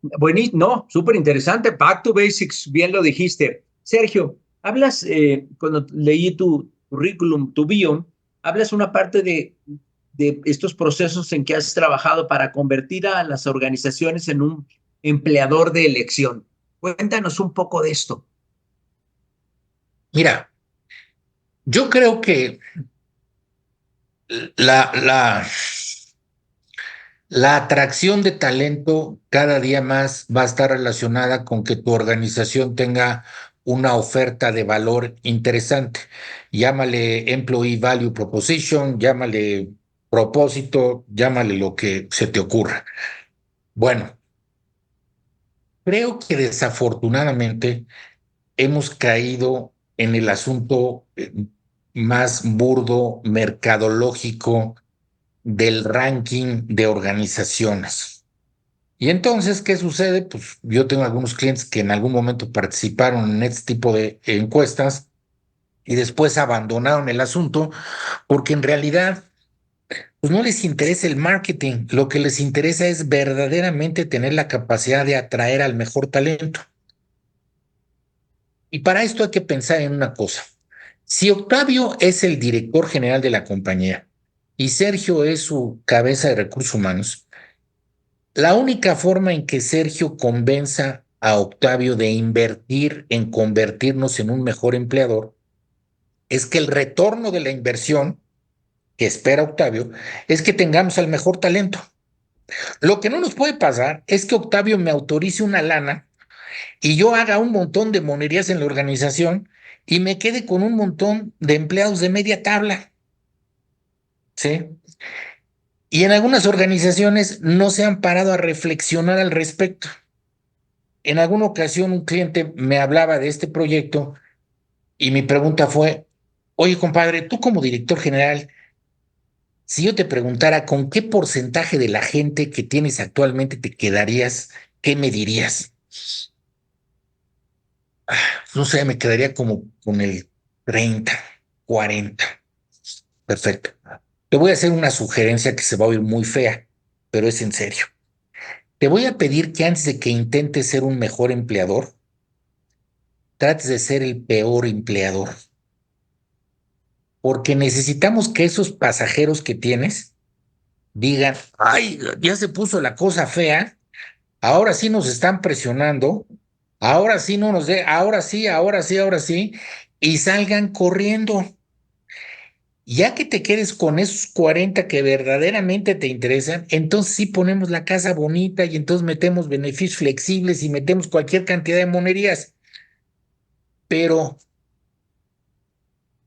Speaker 1: Buenísimo, no, súper interesante. Back to basics, bien lo dijiste. Sergio, hablas, cuando leí tu currículum, tu bio, hablas una parte de estos procesos en que has trabajado para convertir a las organizaciones en un empleador de elección. Cuéntanos un poco de esto.
Speaker 2: Mira, yo creo que la, la, la atracción de talento cada día más va a estar relacionada con que tu organización tenga una oferta de valor interesante. Llámale Employee Value Proposition, llámale propósito, llámale lo que se te ocurra. Bueno, creo que desafortunadamente hemos caído en el asunto más burdo, mercadológico del ranking de organizaciones. Y entonces, ¿qué sucede? Pues yo tengo algunos clientes que en algún momento participaron en este tipo de encuestas y después abandonaron el asunto porque en realidad pues no les interesa el marketing, lo que les interesa es verdaderamente tener la capacidad de atraer al mejor talento. Y para esto hay que pensar en una cosa. Si Octavio es el director general de la compañía y Sergio es su cabeza de recursos humanos, la única forma en que Sergio convenza a Octavio de invertir en convertirnos en un mejor empleador es que el retorno de la inversión que espera Octavio es que tengamos al mejor talento. Lo que no nos puede pasar es que Octavio me autorice una lana y yo haga un montón de monerías en la organización y me quede con un montón de empleados de media tabla, ¿sí? Y en algunas organizaciones no se han parado a reflexionar al respecto. En alguna ocasión un cliente me hablaba de este proyecto y mi pregunta fue, oye, compadre, tú como director general, si yo te preguntara con qué porcentaje de la gente que tienes actualmente te quedarías, ¿qué me dirías? No sé, me quedaría como con el 30, 40. Perfecto. Te voy a hacer una sugerencia que se va a oír muy fea, pero es en serio. Te voy a pedir que antes de que intentes ser un mejor empleador, trates de ser el peor empleador, porque necesitamos que esos pasajeros que tienes digan, ay, ya se puso la cosa fea, ahora sí nos están presionando, ahora sí no nos de, ahora sí, ahora sí, ahora sí, y salgan corriendo. Ya que te quedes con esos 40 que verdaderamente te interesan, entonces sí ponemos la casa bonita y entonces metemos beneficios flexibles y metemos cualquier cantidad de monerías. Pero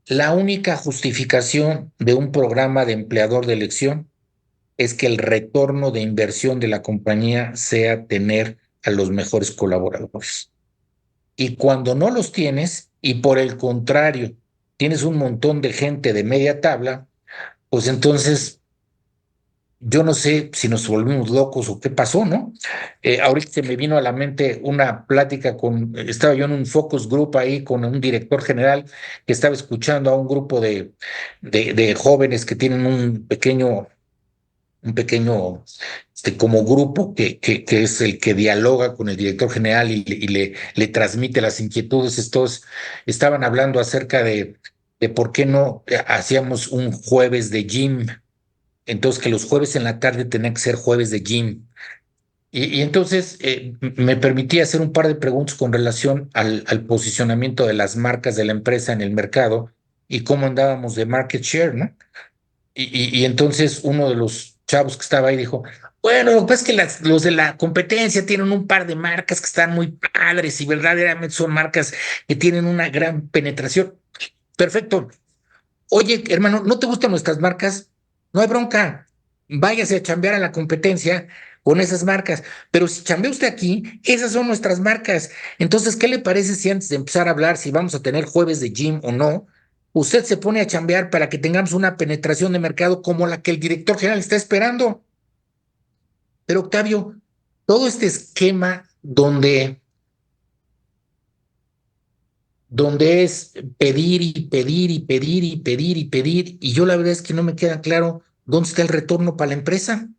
Speaker 2: la única justificación de un programa de empleador de elección es que el retorno de inversión de la compañía sea tener a los mejores colaboradores. Y cuando no los tienes, y por el contrario, tienes un montón de gente de media tabla, pues entonces yo no sé si nos volvimos locos o qué pasó, ¿no? Ahorita se me vino a la mente una plática estaba yo en un focus group ahí con un director general que estaba escuchando a un grupo de jóvenes que tienen un pequeño como grupo que es el que dialoga con el director general y le transmite las inquietudes. Estos estaban hablando acerca de por qué no hacíamos un jueves de gym, entonces que los jueves en la tarde tenían que ser jueves de gym. Y entonces me permití hacer un par de preguntas con relación al posicionamiento de las marcas de la empresa en el mercado y cómo andábamos de market share, ¿no? Y entonces uno de los chavos que estaba ahí dijo, bueno, lo que pasa es que los de la competencia tienen un par de marcas que están muy padres y verdaderamente son marcas que tienen una gran penetración. Perfecto. Oye, hermano, ¿no te gustan nuestras marcas? No hay bronca. Váyase a chambear a la competencia con esas marcas. Pero si chambea usted aquí, esas son nuestras marcas. Entonces, ¿qué le parece si antes de empezar a hablar si vamos a tener jueves de gym o no, usted se pone a chambear para que tengamos una penetración de mercado como la que el director general está esperando? Pero, Octavio, todo este esquema donde es pedir y pedir y pedir y pedir y pedir, y yo la verdad es que no me queda claro dónde está el retorno para la empresa.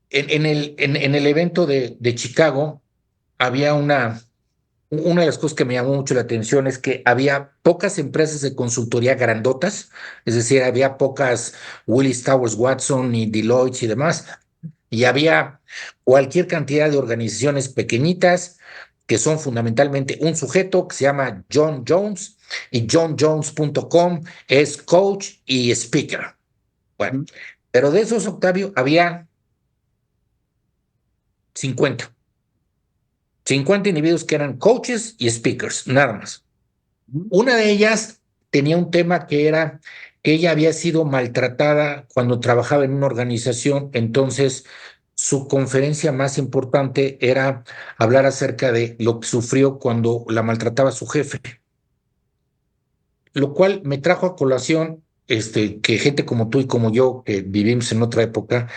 Speaker 2: En el evento de Chicago había una de las cosas que me llamó mucho la atención es que había pocas empresas de consultoría grandotas, es decir, había pocas Willis Towers Watson y Deloitte y demás, y había cualquier cantidad de organizaciones pequeñitas que son fundamentalmente un sujeto que se llama John Jones y johnjones.com es coach y speaker. Bueno, pero de esos, Octavio, había 50, 50 individuos que eran coaches y speakers, nada más. Una de ellas tenía un tema que era que ella había sido maltratada cuando trabajaba en una organización, entonces su conferencia más importante era hablar acerca de lo que sufrió cuando la maltrataba su jefe, lo cual me trajo a colación que gente como tú y como yo, que vivimos en otra época,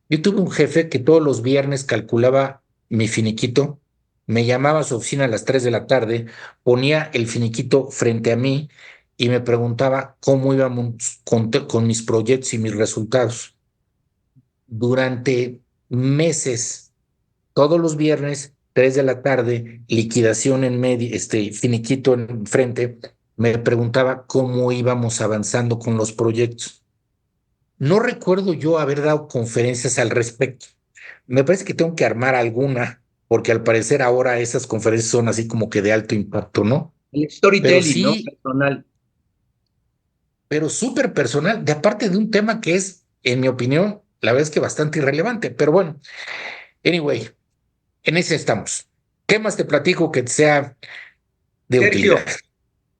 Speaker 2: yo tuve un jefe que todos los viernes calculaba mi finiquito, me llamaba a su oficina a las 3 de la tarde, ponía el finiquito frente a mí y me preguntaba cómo íbamos con mis proyectos y mis resultados. Durante meses, todos los viernes, 3 de la tarde, liquidación en medio, finiquito en frente, me preguntaba cómo íbamos avanzando con los proyectos. No recuerdo yo haber dado conferencias al respecto. Me parece que tengo que armar alguna, porque al parecer ahora esas conferencias son así como que de alto impacto, ¿no?
Speaker 1: El
Speaker 2: Pero
Speaker 1: storytelling, ¿no?
Speaker 2: sí,
Speaker 1: Personal.
Speaker 2: pero súper personal, de aparte de un tema que es, en mi opinión, la verdad es que bastante irrelevante, pero bueno, anyway, en ese estamos. ¿Qué más te platico que sea de utilidad?
Speaker 1: Sergio,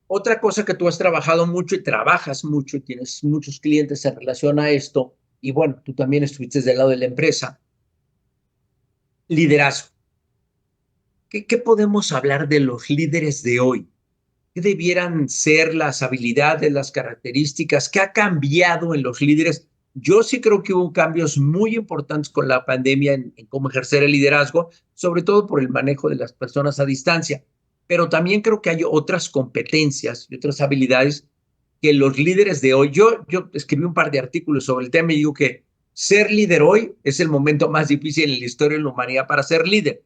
Speaker 1: otra cosa que tú has trabajado mucho y trabajas mucho y tienes muchos clientes en relación a esto, y bueno, tú también estuviste del lado de la empresa, liderazgo. ¿Qué podemos hablar de los líderes de hoy? ¿Qué debieran ser las habilidades, las características? ¿Qué ha cambiado en los líderes? Yo sí creo que hubo cambios muy importantes con la pandemia en cómo ejercer el liderazgo, sobre todo por el manejo de las personas a distancia. Pero también creo que hay otras competencias y otras habilidades que los líderes de hoy, yo escribí un par de artículos sobre el tema y digo que ser líder hoy es el momento más difícil en la historia de la humanidad para ser líder.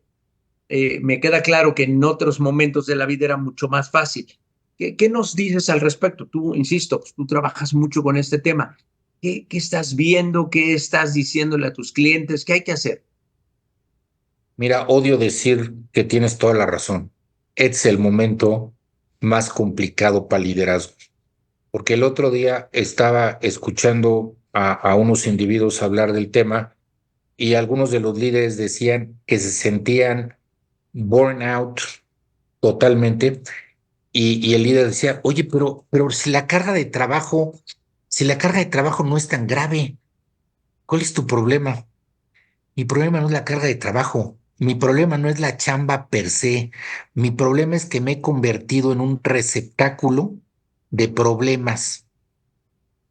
Speaker 1: Me queda claro que en otros momentos de la vida era mucho más fácil. ¿Qué nos dices al respecto? Tú, insisto, pues, tú trabajas mucho con este tema. ¿Qué estás viendo? ¿Qué estás diciéndole a tus clientes? ¿Qué hay que hacer?
Speaker 2: Mira, odio decir que tienes toda la razón. Es el momento más complicado para liderazgo, porque el otro día estaba escuchando a unos individuos hablar del tema y algunos de los líderes decían que se sentían burnout totalmente y el líder decía, oye, pero si la carga de trabajo no es tan grave, ¿cuál es tu problema? Mi problema no es la carga de trabajo, mi problema no es la chamba per se, mi problema es que me he convertido en un receptáculo de problemas.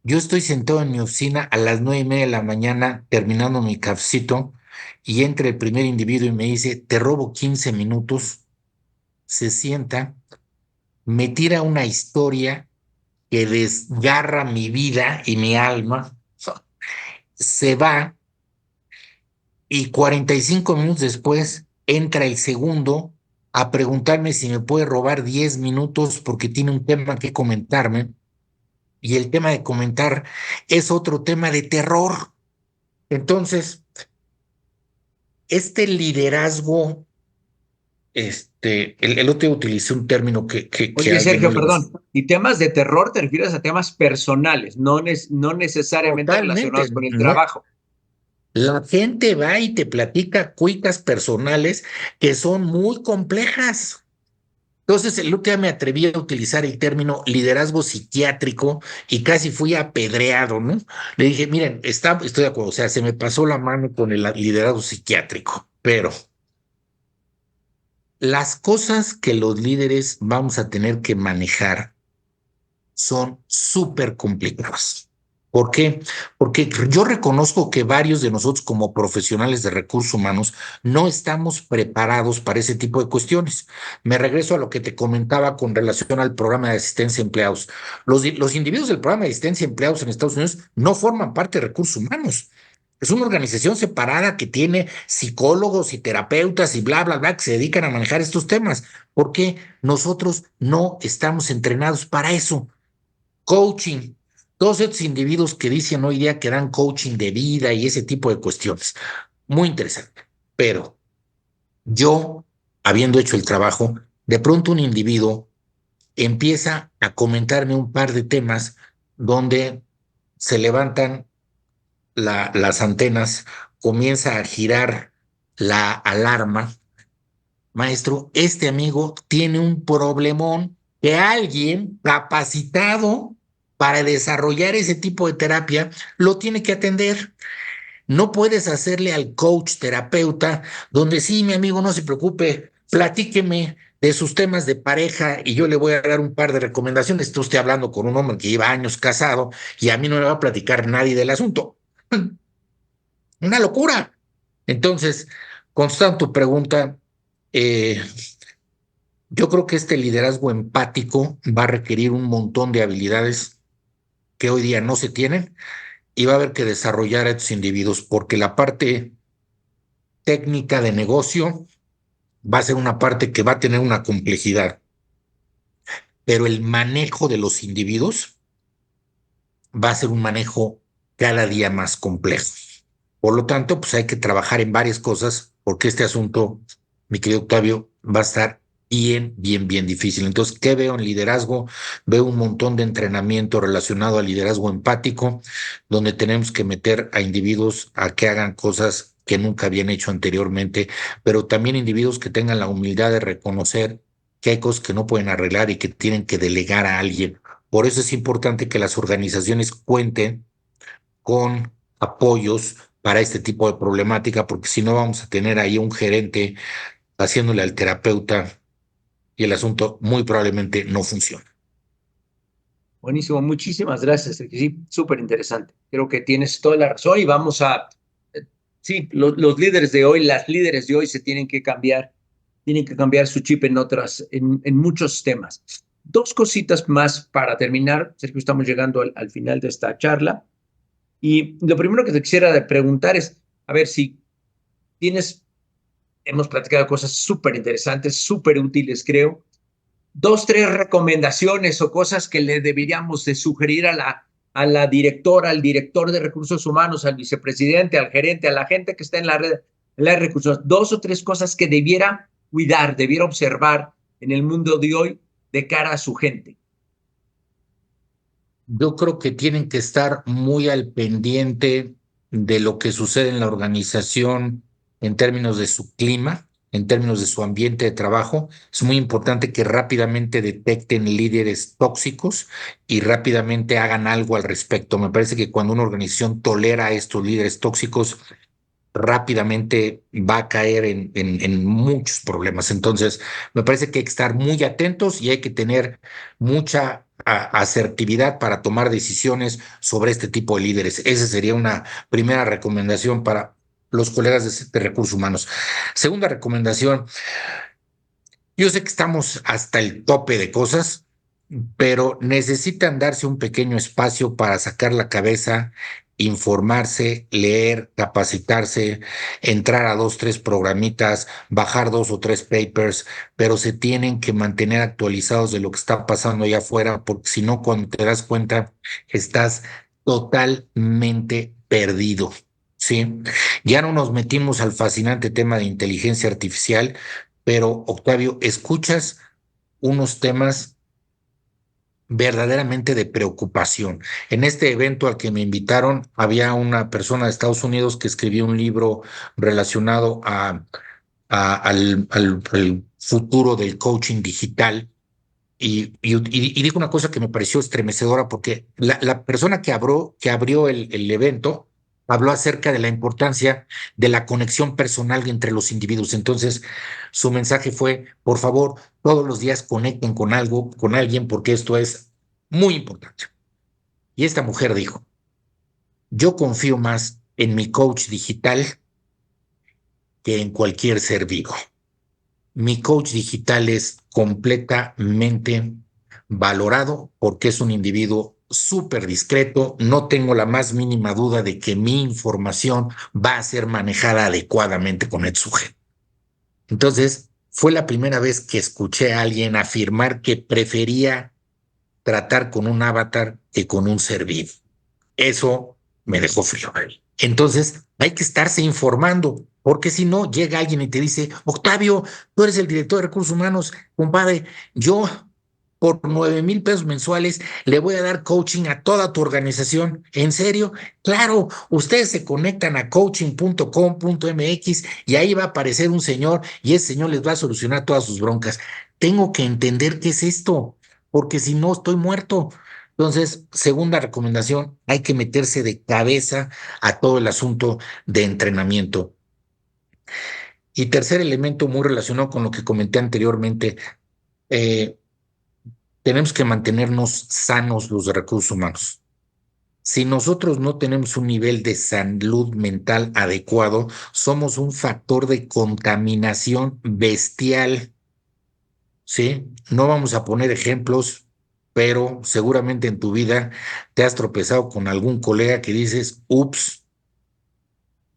Speaker 2: Yo estoy sentado en mi oficina a las 9:30 de la mañana terminando mi cafecito y entra el primer individuo y me dice, te robo 15 minutos, se sienta, me tira una historia que desgarra mi vida y mi alma, se va y 45 minutos después entra el segundo a preguntarme si me puede robar 10 minutos porque tiene un tema que comentarme y el tema de comentar es otro tema de terror. Entonces, este liderazgo, el otro día utilicé un término que a
Speaker 1: Oye,
Speaker 2: alguien no
Speaker 1: Sergio,
Speaker 2: le
Speaker 1: perdón.
Speaker 2: gustó.
Speaker 1: Y temas de terror te refieres a temas personales, no necesariamente
Speaker 2: Totalmente,
Speaker 1: relacionados con el
Speaker 2: ¿no?
Speaker 1: trabajo.
Speaker 2: La gente va y te platica cuitas personales que son muy complejas. Entonces, el otro día me atreví a utilizar el término liderazgo psiquiátrico y casi fui apedreado, ¿no? Le dije, miren, estoy de acuerdo, o sea, se me pasó la mano con el liderazgo psiquiátrico, pero las cosas que los líderes vamos a tener que manejar son súper complicadas. ¿Por qué? Porque yo reconozco que varios de nosotros como profesionales de recursos humanos no estamos preparados para ese tipo de cuestiones. Me regreso a lo que te comentaba con relación al programa de asistencia a empleados. Los individuos del programa de asistencia a empleados en Estados Unidos no forman parte de recursos humanos. Es una organización separada que tiene psicólogos y terapeutas y bla, bla, bla, que se dedican a manejar estos temas. Porque nosotros no estamos entrenados para eso. Coaching. Todos estos individuos que dicen hoy día que dan coaching de vida y ese tipo de cuestiones. Muy interesante. Pero yo, habiendo hecho el trabajo, de pronto un individuo empieza a comentarme un par de temas donde se levantan las antenas, comienza a girar la alarma. Maestro, este amigo tiene un problemón que alguien capacitado para desarrollar ese tipo de terapia lo tiene que atender. No puedes hacerle al coach terapeuta donde sí, mi amigo, no se preocupe, platíqueme de sus temas de pareja y yo le voy a dar un par de recomendaciones. Estoy usted hablando con un hombre que lleva años casado y a mí no me va a platicar nadie del asunto. Una locura. Entonces, contestando tu pregunta, eh, yo creo que este liderazgo empático va a requerir un montón de habilidades que hoy día no se tienen y va a haber que desarrollar a estos individuos porque la parte técnica de negocio va a ser una parte que va a tener una complejidad, pero el manejo de los individuos va a ser un manejo cada día más complejo. Por lo tanto, pues hay que trabajar en varias cosas porque este asunto, mi querido Octavio, va a estar bien difícil. Entonces, ¿qué veo en liderazgo? Veo un montón de entrenamiento relacionado al liderazgo empático, donde tenemos que meter a individuos a que hagan cosas que nunca habían hecho anteriormente, pero también individuos que tengan la humildad de reconocer que hay cosas que no pueden arreglar y que tienen que delegar a alguien. Por eso es importante que las organizaciones cuenten con apoyos para este tipo de problemática, porque si no vamos a tener ahí un gerente haciéndole al terapeuta y el asunto muy probablemente no funciona.
Speaker 1: Buenísimo, muchísimas gracias, Sergio. Sí, súper interesante. Creo que tienes toda la razón y vamos a, sí, los líderes de hoy, las líderes de hoy se tienen que cambiar su chip en en muchos temas. Dos cositas más para terminar, Sergio, estamos llegando al final de esta charla. Y lo primero que te quisiera preguntar es, a ver si tienes, hemos platicado cosas súper interesantes, súper útiles, creo. Dos, tres recomendaciones o cosas que le deberíamos de sugerir a la directora, al director de recursos humanos, al vicepresidente, al gerente, a la gente que está en la red, en la de recursos. Dos o tres cosas que debiera cuidar, debiera observar en el mundo de hoy de cara a su gente.
Speaker 2: Yo creo que tienen que estar muy al pendiente de lo que sucede en la organización en términos de su clima, en términos de su ambiente de trabajo. Es muy importante que rápidamente detecten líderes tóxicos y rápidamente hagan algo al respecto. Me parece que cuando una organización tolera a estos líderes tóxicos, rápidamente va a caer en muchos problemas. Entonces, me parece que hay que estar muy atentos y hay que tener mucha asertividad para tomar decisiones sobre este tipo de líderes. Esa sería una primera recomendación para los colegas de recursos humanos. Segunda recomendación, yo sé que estamos hasta el tope de cosas, pero necesitan darse un pequeño espacio para sacar la cabeza, informarse, leer, capacitarse, entrar a dos, tres programitas, bajar dos o tres papers, pero se tienen que mantener actualizados de lo que está pasando allá afuera, porque si no, cuando te das cuenta, estás totalmente perdido. Sí, ya no nos metimos al fascinante tema de inteligencia artificial, pero Octavio, escuchas unos temas verdaderamente de preocupación. En este evento al que me invitaron, había una persona de Estados Unidos que escribió un libro relacionado al futuro del coaching digital. Y dijo una cosa que me pareció estremecedora porque la persona que abrió el evento habló acerca de la importancia de la conexión personal entre los individuos. Entonces, su mensaje fue, por favor, todos los días conecten con algo, con alguien, porque esto es muy importante. Y esta mujer dijo, yo confío más en mi coach digital que en cualquier ser vivo. Mi coach digital es completamente valorado porque es un individuo súper discreto. No tengo la más mínima duda de que mi información va a ser manejada adecuadamente con el sujeto. Entonces, fue la primera vez que escuché a alguien afirmar que prefería tratar con un avatar que con un ser vivo. Eso me dejó frío. Entonces, hay que estarse informando, porque si no, llega alguien y te dice, Octavio, tú eres el director de recursos humanos, compadre, yo por 9,000 pesos mensuales le voy a dar coaching a toda tu organización. ¿En serio? Claro, ustedes se conectan a coaching.com.mx y ahí va a aparecer un señor y ese señor les va a solucionar todas sus broncas. Tengo que entender qué es esto, porque si no, estoy muerto. Entonces, segunda recomendación, hay que meterse de cabeza a todo el asunto de entrenamiento. Y tercer elemento muy relacionado con lo que comenté anteriormente, eh, tenemos que mantenernos sanos los recursos humanos. Si nosotros no tenemos un nivel de salud mental adecuado, somos un factor de contaminación bestial, ¿sí? No vamos a poner ejemplos, pero seguramente en tu vida te has tropezado con algún colega que dices, ups,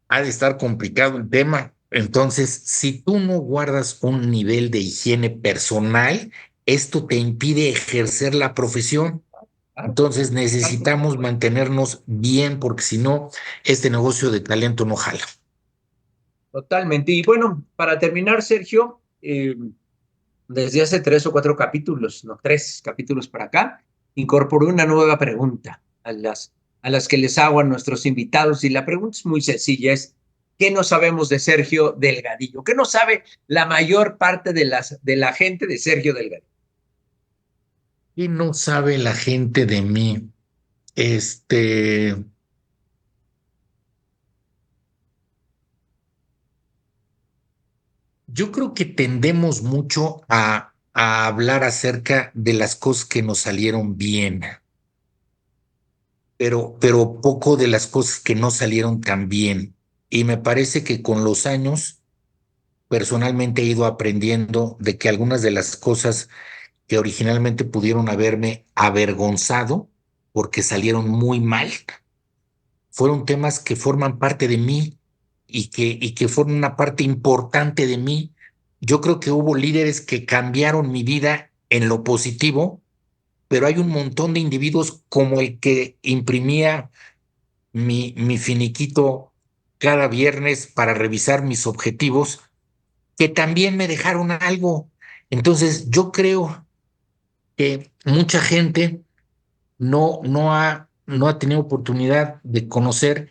Speaker 2: ha de estar complicado el tema. Entonces, si tú no guardas un nivel de higiene personal, esto te impide ejercer la profesión. Entonces necesitamos mantenernos bien porque si no, este negocio de talento no jala.
Speaker 1: Totalmente. Y bueno, para terminar, Sergio, desde hace 3 o 4 capítulos, no, 3 capítulos para acá, incorporé una nueva pregunta a las que les hago a nuestros invitados, y la pregunta es muy sencilla, es ¿qué no sabemos de Sergio Delgadillo? ¿Qué no sabe la mayor parte de la gente de Sergio Delgadillo?
Speaker 2: ¿Qué no sabe la gente de mí? Este, yo creo que tendemos mucho a hablar acerca de las cosas que nos salieron bien, pero poco de las cosas que no salieron tan bien. Y me parece que con los años, personalmente he ido aprendiendo de que algunas de las cosas que originalmente pudieron haberme avergonzado porque salieron muy mal, fueron temas que forman parte de mí y que fueron una parte importante de mí. Yo creo que hubo líderes que cambiaron mi vida en lo positivo, pero hay un montón de individuos como el que imprimía mi finiquito cada viernes para revisar mis objetivos, que también me dejaron algo. Entonces, yo creo que mucha gente no ha tenido oportunidad de conocer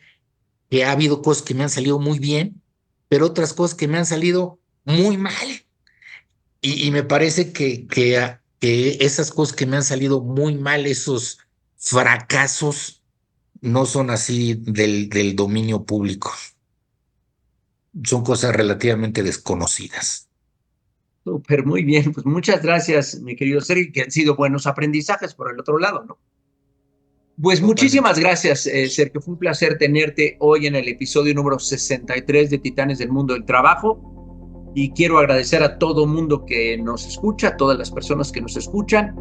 Speaker 2: que ha habido cosas que me han salido muy bien, pero otras cosas que me han salido muy mal. Y me parece que esas cosas que me han salido muy mal, esos fracasos, no son así del dominio público. Son cosas relativamente desconocidas.
Speaker 1: Súper, muy bien. Pues muchas gracias, mi querido Sergio, que han sido buenos aprendizajes por el otro lado, ¿no? Pues
Speaker 2: Totalmente.
Speaker 1: muchísimas gracias, Sergio. Fue un placer tenerte hoy en el episodio número 63 de Titanes del Mundo del Trabajo. Y quiero agradecer a todo mundo que nos escucha, a todas las personas que nos escuchan,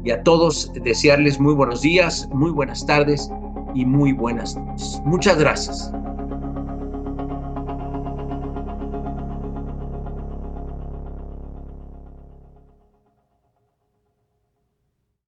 Speaker 1: y a todos desearles muy buenos días, muy buenas tardes y muy buenas noches. Muchas gracias.